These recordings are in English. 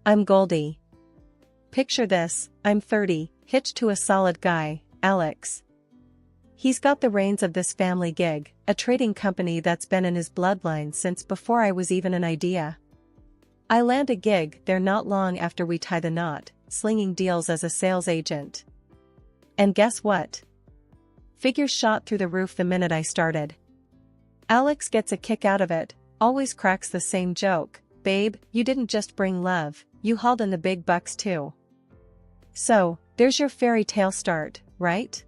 I'm Goldie. Picture this, I'm 30, hitched to a solid guy, Alex. He's got the reins of this family gig, a trading company that's been in his bloodline since before I was even an idea. I land a gig there not long after we tie the knot, slinging deals as a sales agent. And guess what? Figures shot through the roof the minute I started. Alex gets a kick out of it, always cracks the same joke, babe, you didn't just bring love, you hauled in the big bucks too. So, there's your fairy tale start, right?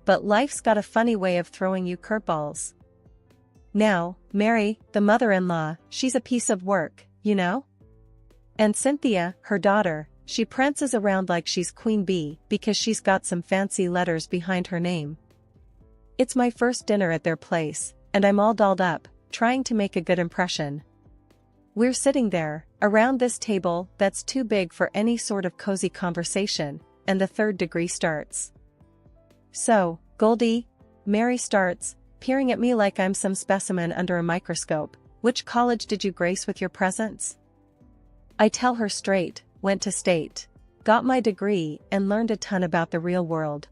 But life's got a funny way of throwing you curveballs. Now, Mary, the mother-in-law, she's a piece of work, you know? And Cynthia, her daughter, she prances around like she's Queen Bee because she's got some fancy letters behind her name. It's my first dinner at their place, and I'm all dolled up, trying to make a good impression. We're sitting there, around this table that's too big for any sort of cozy conversation, and the third degree starts. So, Goldie, Mary starts, peering at me like I'm some specimen under a microscope. Which college did you grace with your presence? I tell her straight, went to state. Got my degree and learned a ton about the real world.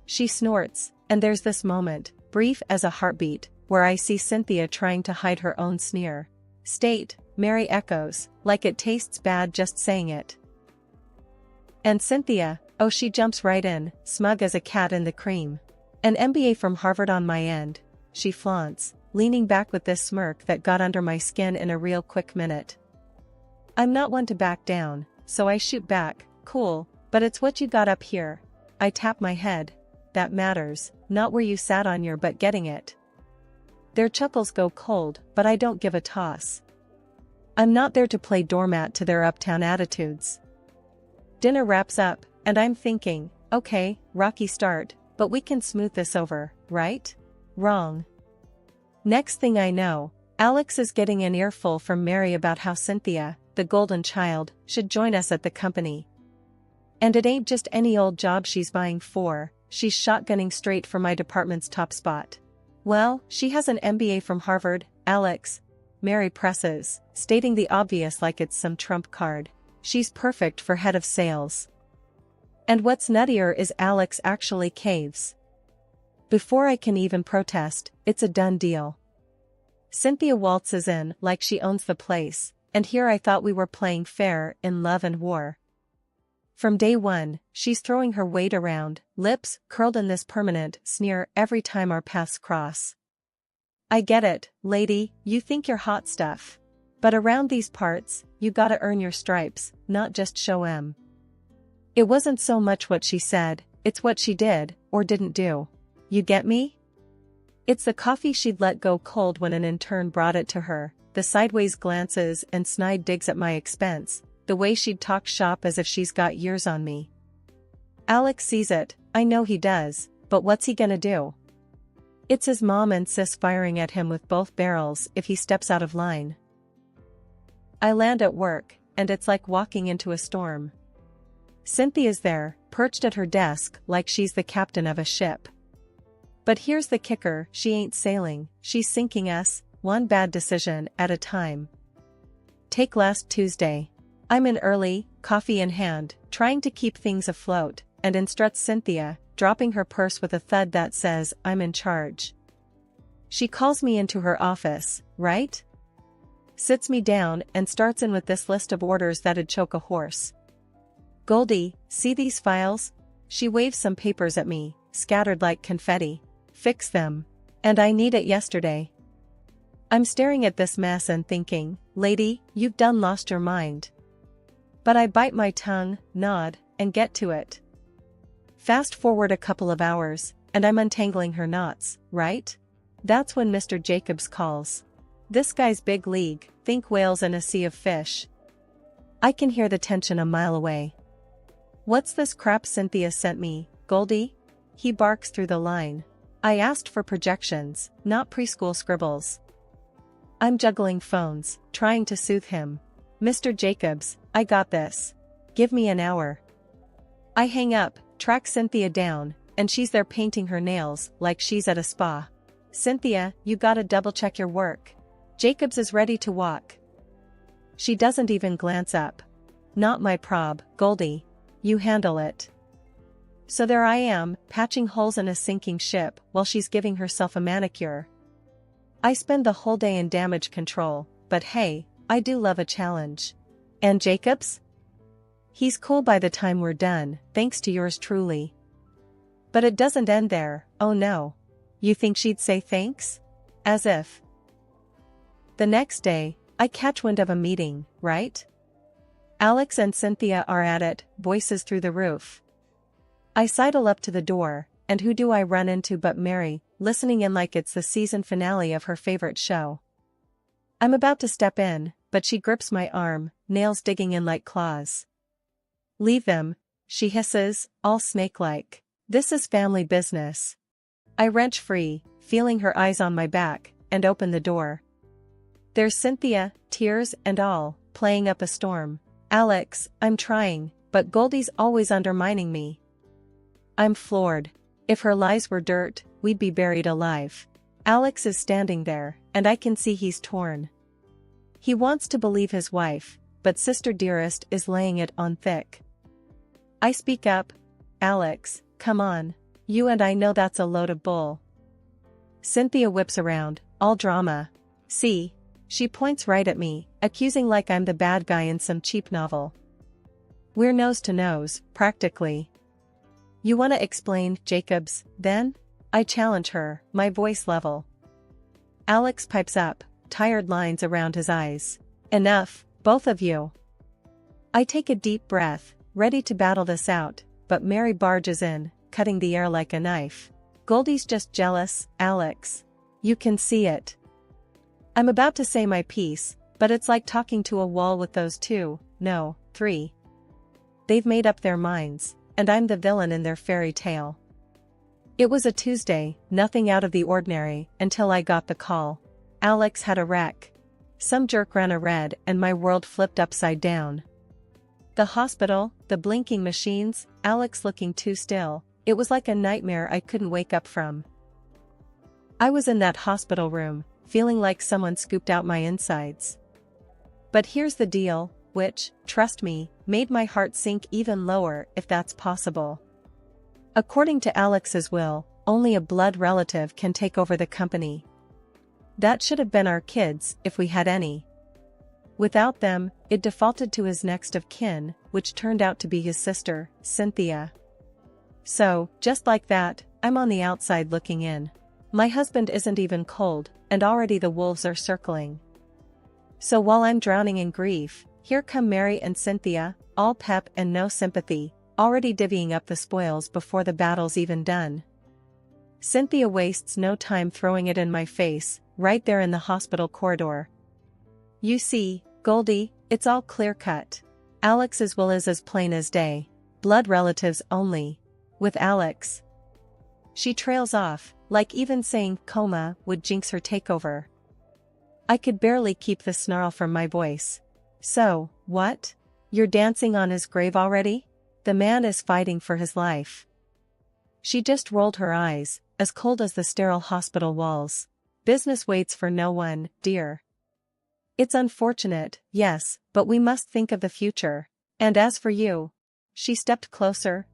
She snorts, and there's this moment, brief as a heartbeat, where I see Cynthia trying to hide her own sneer. State, Mary echoes, like it tastes bad just saying it. And Cynthia, oh, she jumps right in, smug as a cat in the cream. An MBA from Harvard on my end, she flaunts, leaning back with this smirk that got under my skin in a real quick minute. I'm not one to back down, so I shoot back, cool, but it's what you got up here. I tap my head. That matters, not where you sat on your butt getting it. Their chuckles go cold, but I don't give a toss. I'm not there to play doormat to their uptown attitudes. Dinner wraps up, and I'm thinking, okay, rocky start, but we can smooth this over, right? Wrong. Next thing I know, Alex is getting an earful from Mary about how Cynthia, the golden child, should join us at the company. And it ain't just any old job she's vying for, she's shotgunning straight for my department's top spot. Well, she has an MBA from Harvard, Alex. Mary presses, stating the obvious like it's some trump card. She's perfect for head of sales. And what's nuttier is Alex actually caves. Before I can even protest, it's a done deal. Cynthia waltzes in like she owns the place, and here I thought we were playing fair in love and war. From day one, she's throwing her weight around, lips curled in this permanent sneer every time our paths cross. I get it, lady, you think you're hot stuff. But around these parts, you gotta earn your stripes, not just show 'em. It wasn't so much what she said, it's what she did, or didn't do. You get me? It's the coffee she'd let go cold when an intern brought it to her, the sideways glances and snide digs at my expense, the way she'd talk shop as if she's got years on me. Alex sees it, I know he does, but what's he gonna do? It's his mom and sis firing at him with both barrels if he steps out of line. I land at work, and it's like walking into a storm. Cynthia's there, perched at her desk like she's the captain of a ship. But here's the kicker, she ain't sailing, she's sinking us, one bad decision at a time. Take last Tuesday. I'm in early, coffee in hand, trying to keep things afloat, and in struts Cynthia, dropping her purse with a thud that says, I'm in charge. She calls me into her office, right? Sits me down and starts in with this list of orders that'd choke a horse. Goldie, see these files? She waves some papers at me, scattered like confetti. Fix them. And I need it yesterday. I'm staring at this mess and thinking, lady, you've done lost your mind. But I bite my tongue, nod, and get to it. Fast forward a couple of hours, and I'm untangling her knots, right? That's when Mr. Jacobs calls. This guy's big league, think whales in a sea of fish. I can hear the tension a mile away. What's this crap Cynthia sent me, Goldie? He barks through the line. I asked for projections, not preschool scribbles. I'm juggling phones, trying to soothe him. Mr. Jacobs, I got this. Give me an hour. I hang up, track Cynthia down, and she's there painting her nails like she's at a spa. Cynthia, you gotta double check your work. Jacobs is ready to walk. She doesn't even glance up. Not my prob, Goldie. You handle it. So there I am, patching holes in a sinking ship while she's giving herself a manicure. I spend the whole day in damage control, but hey, I do love a challenge. And Jacobs? He's cool by the time we're done, thanks to yours truly. But it doesn't end there, oh no. You think she'd say thanks? As if. The next day, I catch wind of a meeting, right? Alex and Cynthia are at it, voices through the roof. I sidle up to the door, and who do I run into but Mary, listening in like it's the season finale of her favorite show. I'm about to step in, but she grips my arm, nails digging in like claws. Leave them, she hisses, all snake-like. This is family business. I wrench free, feeling her eyes on my back, and open the door. There's Cynthia, tears and all, playing up a storm. Alex, I'm trying, but Goldie's always undermining me. I'm floored. If her lies were dirt, we'd be buried alive. Alex is standing there, and I can see he's torn. He wants to believe his wife, but Sister Dearest is laying it on thick. I speak up. Alex, come on. You and I know that's a load of bull. Cynthia whips around, all drama. See? She points right at me, accusing like I'm the bad guy in some cheap novel. We're nose to nose, practically. You wanna explain, Jacobs, then? I challenge her, my voice level. Alex pipes up, tired lines around his eyes. Enough, both of you. I take a deep breath, ready to battle this out, but Mary barges in, cutting the air like a knife. Goldie's just jealous, Alex. You can see it. I'm about to say my piece, but it's like talking to a wall with those two, no, three. They've made up their minds, and I'm the villain in their fairy tale. It was a Tuesday, nothing out of the ordinary, until I got the call. Alex had a wreck. Some jerk ran a red and my world flipped upside down. The hospital, the blinking machines, Alex looking too still, it was like a nightmare I couldn't wake up from. I was in that hospital room, feeling like someone scooped out my insides. But here's the deal, which, trust me, made my heart sink even lower if that's possible. According to Alex's will, only a blood relative can take over the company. That should have been our kids, if we had any. Without them, it defaulted to his next of kin, which turned out to be his sister, Cynthia. So, just like that, I'm on the outside looking in. My husband isn't even cold, and already the wolves are circling. So while I'm drowning in grief, here come Mary and Cynthia, all pep and no sympathy, already divvying up the spoils before the battle's even done. Cynthia wastes no time throwing it in my face, right there in the hospital corridor. You see, Goldie, it's all clear-cut. Alex's will is as plain as day. Blood relatives only. With Alex. She trails off, like even saying coma would jinx her takeover. I could barely keep the snarl from my voice. So, what? You're dancing on his grave already? The man is fighting for his life. She just rolled her eyes, as cold as the sterile hospital walls. Business waits for no one, dear. It's unfortunate, yes, but we must think of the future. And as for you, she stepped closer.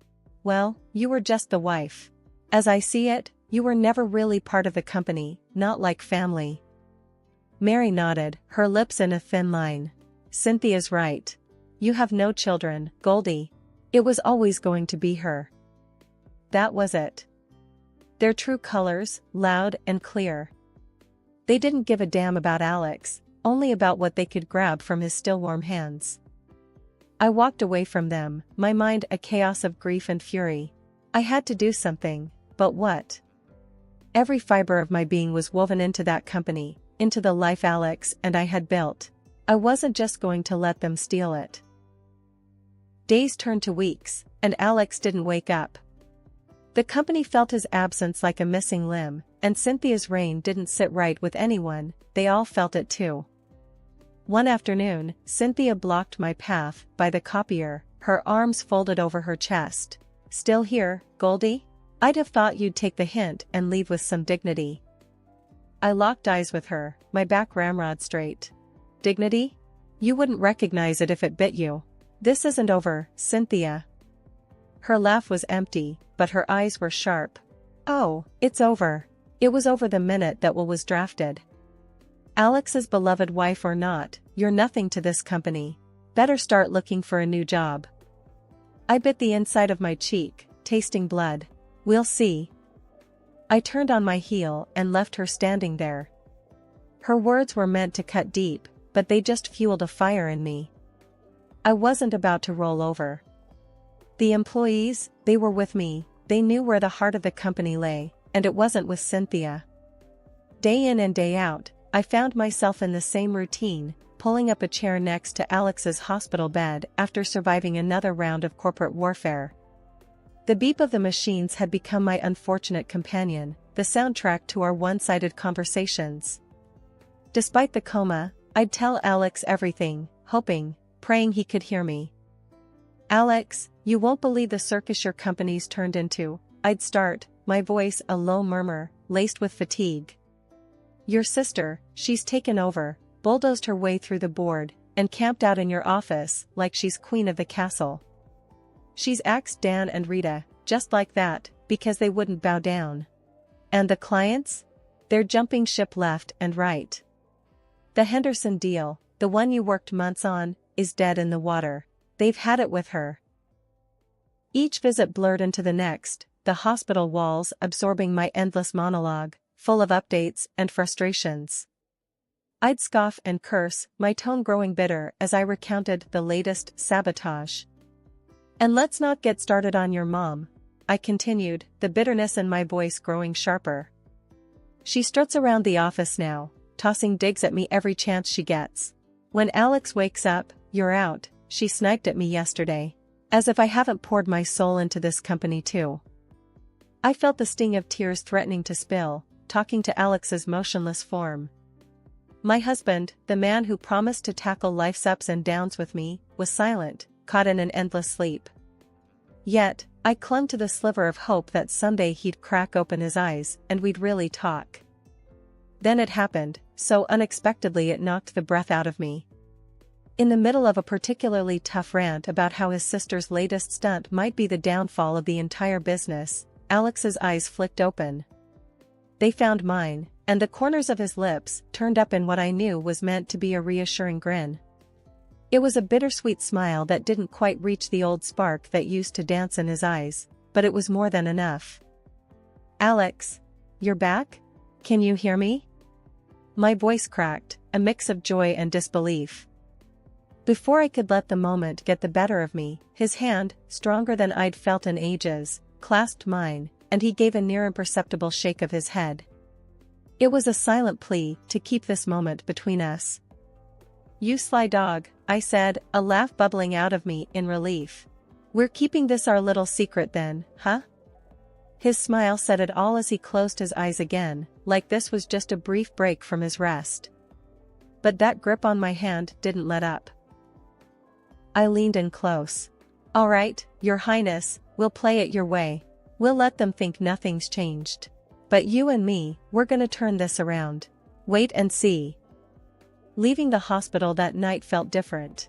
Well, you were just the wife. As I see it, you were never really part of the company, not like family. Mary nodded, her lips in a thin line. Cynthia's right. You have no children, Goldie. It was always going to be her. That was it. Their true colors, loud and clear. They didn't give a damn about Alex, only about what they could grab from his still warm hands. I walked away from them, my mind a chaos of grief and fury. I had to do something, but what? Every fiber of my being was woven into that company, into the life Alex and I had built. I wasn't just going to let them steal it. Days turned to weeks, and Alex didn't wake up. The company felt his absence like a missing limb, and Cynthia's reign didn't sit right with anyone, they all felt it too. One afternoon, Cynthia blocked my path by the copier, her arms folded over her chest. Still here, Goldie? I'd have thought you'd take the hint and leave with some dignity. I locked eyes with her, my back ramrod straight. Dignity? You wouldn't recognize it if it bit you. This isn't over, Cynthia. Her laugh was empty, but her eyes were sharp. Oh, it's over. It was over the minute that Will was drafted. Alex's beloved wife or not, you're nothing to this company. Better start looking for a new job. I bit the inside of my cheek, tasting blood. We'll see. I turned on my heel and left her standing there. Her words were meant to cut deep, but they just fueled a fire in me. I wasn't about to roll over. The employees, they were with me, they knew where the heart of the company lay, and it wasn't with Cynthia. Day in and day out, I found myself in the same routine, pulling up a chair next to Alex's hospital bed after surviving another round of corporate warfare. The beep of the machines had become my unfortunate companion, the soundtrack to our one-sided conversations. Despite the coma, I'd tell Alex everything, hoping, praying he could hear me. Alex, you won't believe the circus your company's turned into, I'd start, my voice a low murmur, laced with fatigue. Your sister, she's taken over, bulldozed her way through the board, and camped out in your office like she's queen of the castle. She's axed Dan and Rita, just like that, because they wouldn't bow down. And the clients? They're jumping ship left and right. The Henderson deal, the one you worked months on, is dead in the water. They've had it with her. Each visit blurred into the next, the hospital walls absorbing my endless monologue, full of updates and frustrations. I'd scoff and curse, my tone growing bitter as I recounted the latest sabotage. And let's not get started on your mom, I continued, the bitterness in my voice growing sharper. She struts around the office now, tossing digs at me every chance she gets. When Alex wakes up, you're out, she sniped at me yesterday. As if I haven't poured my soul into this company too. I felt the sting of tears threatening to spill, talking to Alex's motionless form. My husband, the man who promised to tackle life's ups and downs with me, was silent, caught in an endless sleep. Yet, I clung to the sliver of hope that someday he'd crack open his eyes and we'd really talk. Then it happened, so unexpectedly it knocked the breath out of me. In the middle of a particularly tough rant about how his sister's latest stunt might be the downfall of the entire business, Alex's eyes flicked open. They found mine, and the corners of his lips turned up in what I knew was meant to be a reassuring grin. It was a bittersweet smile that didn't quite reach the old spark that used to dance in his eyes, but it was more than enough. Alex, you're back? Can you hear me? My voice cracked, a mix of joy and disbelief. Before I could let the moment get the better of me, his hand, stronger than I'd felt in ages, clasped mine, and he gave a near imperceptible shake of his head. It was a silent plea to keep this moment between us. You sly dog, I said, a laugh bubbling out of me in relief. We're keeping this our little secret then, huh? His smile said it all as he closed his eyes again, like this was just a brief break from his rest. But that grip on my hand didn't let up. I leaned in close. All right, Your Highness, we'll play it your way. We'll let them think nothing's changed. But you and me, we're gonna turn this around. Wait and see. Leaving the hospital that night felt different.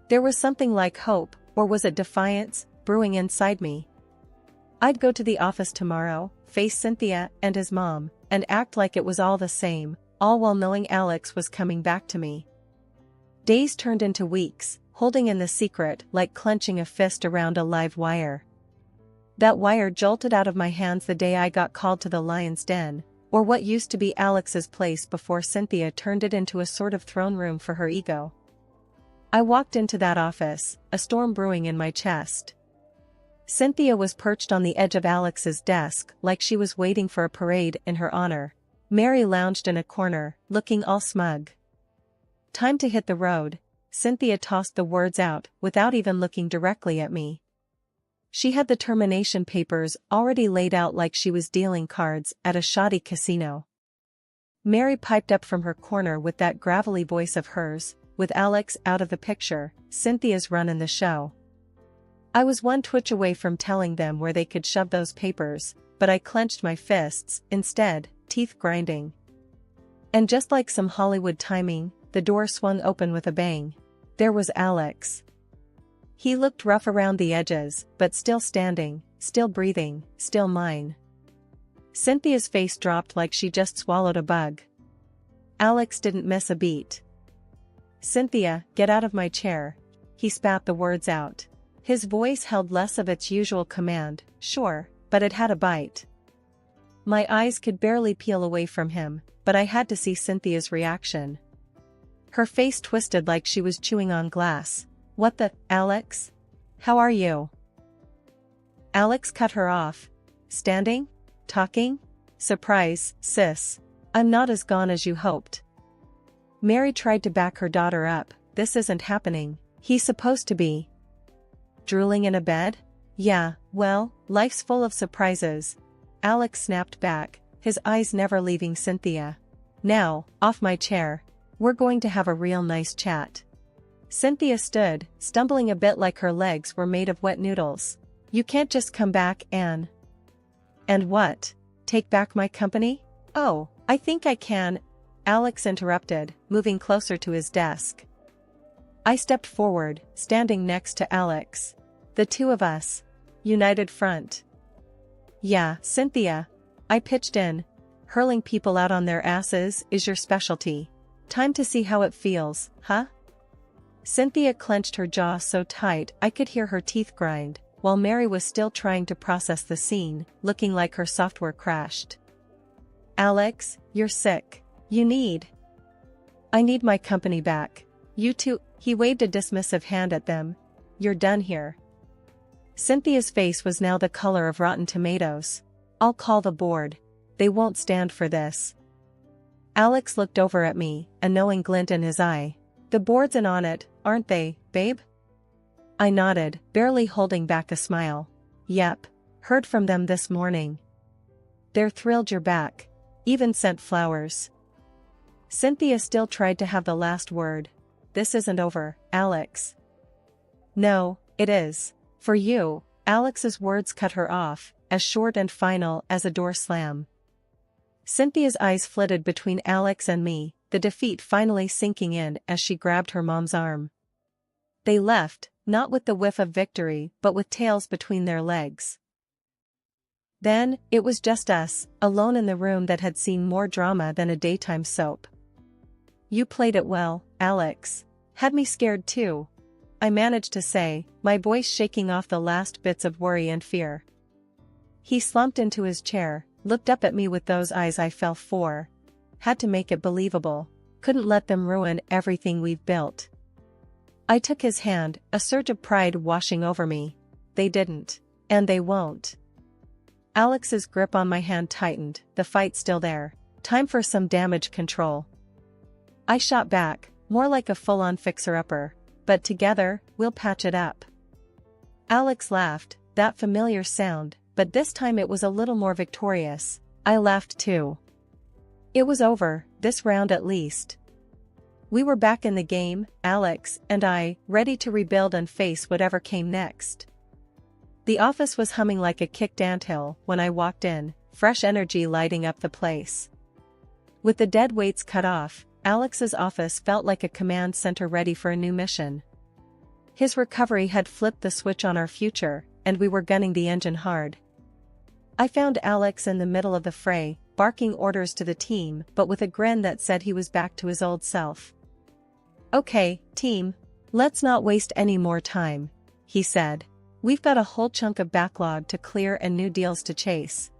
There was something like hope, or was it defiance, brewing inside me. I'd go to the office tomorrow, face Cynthia and his mom, and act like it was all the same, all while knowing Alex was coming back to me. Days turned into weeks, holding in the secret like clenching a fist around a live wire. That wire jolted out of my hands the day I got called to the lion's den, or what used to be Alex's place before Cynthia turned it into a sort of throne room for her ego. I walked into that office, a storm brewing in my chest. Cynthia was perched on the edge of Alex's desk like she was waiting for a parade in her honor. Mary lounged in a corner, looking all smug. Time to hit the road, Cynthia tossed the words out without even looking directly at me. She had the termination papers already laid out like she was dealing cards at a shoddy casino. Mary piped up from her corner with that gravelly voice of hers, with Alex out of the picture, Cynthia's running the show. I was one twitch away from telling them where they could shove those papers, but I clenched my fists, instead, teeth grinding. And just like some Hollywood timing, the door swung open with a bang. There was Alex. He looked rough around the edges, but still standing, still breathing, still mine. Cynthia's face dropped like she just swallowed a bug. Alex didn't miss a beat. "Cynthia, get out of my chair." He spat the words out. His voice held less of its usual command, sure, but it had a bite. My eyes could barely peel away from him, but I had to see Cynthia's reaction. Her face twisted like she was chewing on glass. "What the, Alex? How are you?" Alex cut her off. "Standing? Talking? Surprise, sis. I'm not as gone as you hoped." Mary tried to back her daughter up. "This isn't happening. He's supposed to be drooling in a bed?" "Yeah, well, life's full of surprises." Alex snapped back, his eyes never leaving Cynthia. "Now, off my chair. We're going to have a real nice chat." Cynthia stood, stumbling a bit like her legs were made of wet noodles. "You can't just come back and what? Take back my company?" "Oh, I think I can," Alex interrupted, moving closer to his desk. I stepped forward, standing next to Alex. "The two of us. United front." "Yeah, Cynthia." I pitched in. "Hurling people out on their asses is your specialty. Time to see how it feels, huh?" Cynthia clenched her jaw so tight I could hear her teeth grind, while Mary was still trying to process the scene, looking like her software crashed. "Alex, you're sick. I need my company back. You two," he waved a dismissive hand at them. "You're done here." Cynthia's face was now the color of rotten tomatoes. "I'll call the board. They won't stand for this." Alex looked over at me, a knowing glint in his eye. "The board's in on it, aren't they, babe?" I nodded, barely holding back a smile. "Yep. Heard from them this morning. They're thrilled you're back. Even sent flowers." Cynthia still tried to have the last word. "This isn't over, Alex." "No, it is. For you." Alex's words cut her off, as short and final as a door slam. Cynthia's eyes flitted between Alex and me, the defeat finally sinking in as she grabbed her mom's arm. They left, not with the whiff of victory but with tails between their legs. Then, it was just us, alone in the room that had seen more drama than a daytime soap. "You played it well, Alex. Had me scared too," I managed to say, my voice shaking off the last bits of worry and fear. He slumped into his chair, looked up at me with those eyes I fell for. Had to make it believable. Couldn't let them ruin everything we've built. I took his hand, a surge of pride washing over me. "They didn't. And they won't." Alex's grip on my hand tightened, the fight still there. Time for some damage control. I shot back, more like a full-on fixer-upper. "But together, we'll patch it up." Alex laughed, that familiar sound, but this time it was a little more victorious. I laughed too. It was over, this round at least. We were back in the game, Alex and I, ready to rebuild and face whatever came next. The office was humming like a kicked anthill when I walked in, fresh energy lighting up the place. With the dead weights cut off, Alex's office felt like a command center ready for a new mission. His recovery had flipped the switch on our future, and we were gunning the engine hard. I found Alex in the middle of the fray, barking orders to the team but with a grin that said he was back to his old self. "Okay, team. Let's not waste any more time," he said. "We've got a whole chunk of backlog to clear and new deals to chase."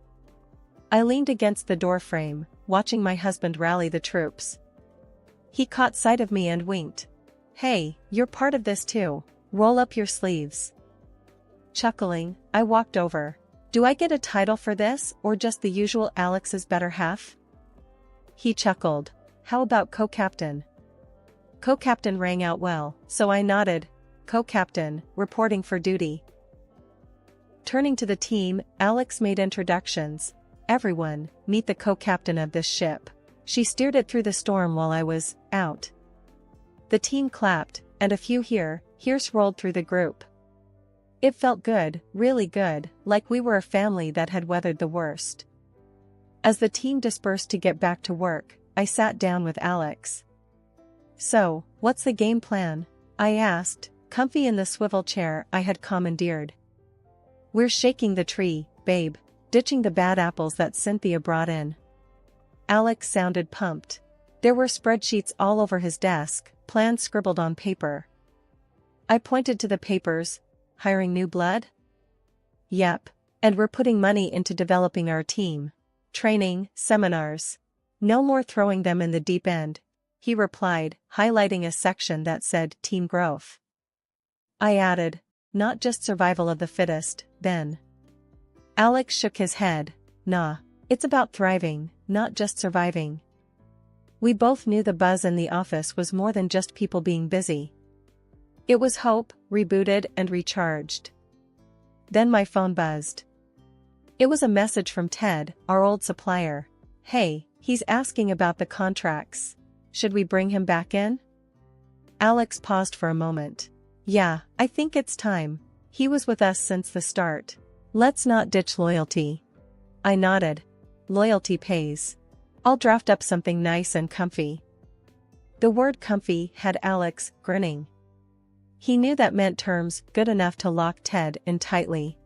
I leaned against the doorframe, watching my husband rally the troops. He caught sight of me and winked. "Hey, you're part of this too. Roll up your sleeves." Chuckling, I walked over. "Do I get a title for this or just the usual Alex's better half?" He chuckled. "How about co-captain?" Co-captain rang out well, so I nodded. "Co-captain, reporting for duty." Turning to the team, Alex made introductions. "Everyone, meet the co-captain of this ship. She steered it through the storm while I was out." The team clapped, and a few here's rolled through the group. It felt good, really good, like we were a family that had weathered the worst. As the team dispersed to get back to work, I sat down with Alex. So, what's the game plan? I asked, comfy in the swivel chair I had commandeered. We're shaking the tree, babe, ditching the bad apples that Cynthia brought in. Alex sounded pumped. There were spreadsheets all over his desk, plans scribbled on paper. I pointed to the papers. Hiring new blood? Yep. And we're putting money into developing our team. Training, seminars. No more throwing them in the deep end, he replied, highlighting a section that said team growth. I added, not just survival of the fittest, then. Alex shook his head. Nah, it's about thriving, not just surviving. We both knew the buzz in the office was more than just people being busy. It was hope, rebooted and recharged. Then my phone buzzed. It was a message from Ted, our old supplier. Hey, he's asking about the contracts. Should we bring him back in? Alex paused for a moment. Yeah, I think it's time. He was with us since the start. Let's not ditch loyalty. I nodded. Loyalty pays. I'll draft up something nice and comfy. The word comfy had Alex grinning. He knew that meant terms good enough to lock Ted in tightly.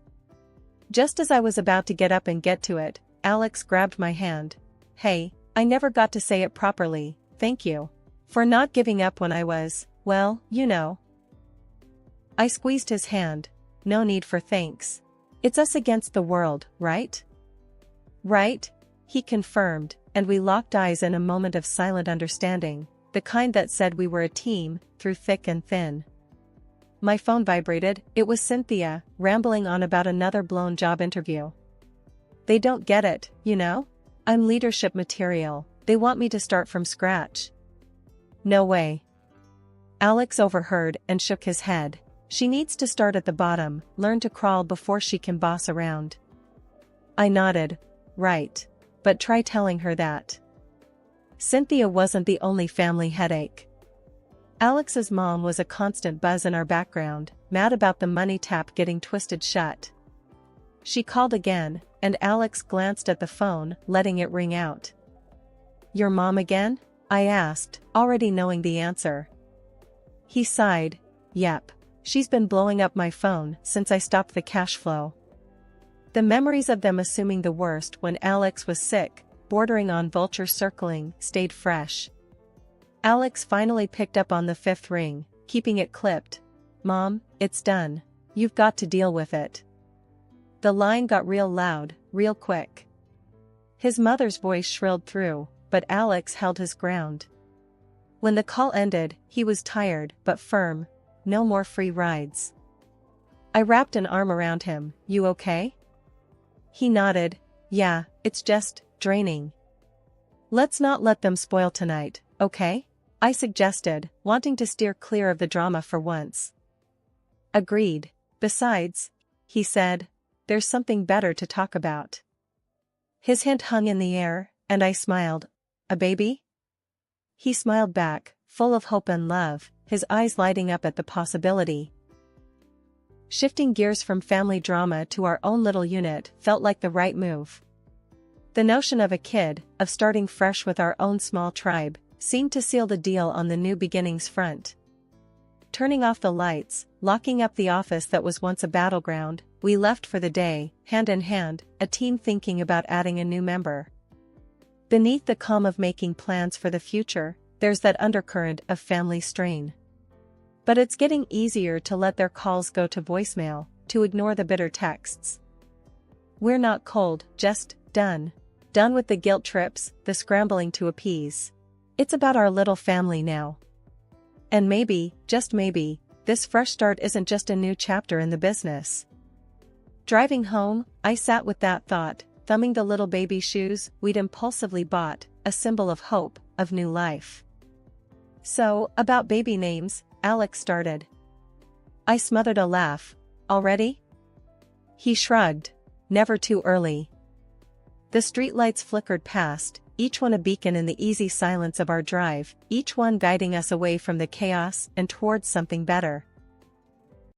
Just as I was about to get up and get to it, Alex grabbed my hand. Hey, I never got to say it properly, thank you. For not giving up when I was, well, you know. I squeezed his hand. No need for thanks. It's us against the world, right? Right, he confirmed, and we locked eyes in a moment of silent understanding, the kind that said we were a team, through thick and thin. My phone vibrated. It was Cynthia, rambling on about another blown job interview. They don't get it, you know? I'm leadership material, they want me to start from scratch. No way. Alex overheard and shook his head. She needs to start at the bottom, learn to crawl before she can boss around. I nodded. Right. But try telling her that. Cynthia wasn't the only family headache. Alex's mom was a constant buzz in our background, mad about the money tap getting twisted shut. She called again, and Alex glanced at the phone, letting it ring out. Your mom again? I asked, already knowing the answer. He sighed. Yep. She's been blowing up my phone since I stopped the cash flow. The memories of them assuming the worst when Alex was sick, bordering on vulture circling, stayed fresh. Alex finally picked up on the fifth ring, keeping it clipped. Mom, it's done. You've got to deal with it. The line got real loud, real quick. His mother's voice shrilled through, but Alex held his ground. When the call ended, he was tired but firm. No more free rides. I wrapped an arm around him. You okay? He nodded. Yeah, it's just draining. Let's not let them spoil tonight, okay? I suggested, wanting to steer clear of the drama for once. Agreed. Besides, he said, there's something better to talk about. His hint hung in the air, and I smiled. A baby? He smiled back, full of hope and love, his eyes lighting up at the possibility. Shifting gears from family drama to our own little unit felt like the right move. The notion of a kid, of starting fresh with our own small tribe, seemed to seal the deal on the new beginnings front. Turning off the lights, locking up the office that was once a battleground, we left for the day, hand in hand, a team thinking about adding a new member. Beneath the calm of making plans for the future, there's that undercurrent of family strain. But it's getting easier to let their calls go to voicemail, to ignore the bitter texts. We're not cold, just done. Done with the guilt trips, the scrambling to appease. It's about our little family now. And maybe, just maybe, this fresh start isn't just a new chapter in the business. Driving home, I sat with that thought, thumbing the little baby shoes we'd impulsively bought, a symbol of hope, of new life. So, about baby names, Alex started. I smothered a laugh. Already? He shrugged. Never too early. The streetlights flickered past, each one a beacon in the easy silence of our drive, each one guiding us away from the chaos and towards something better.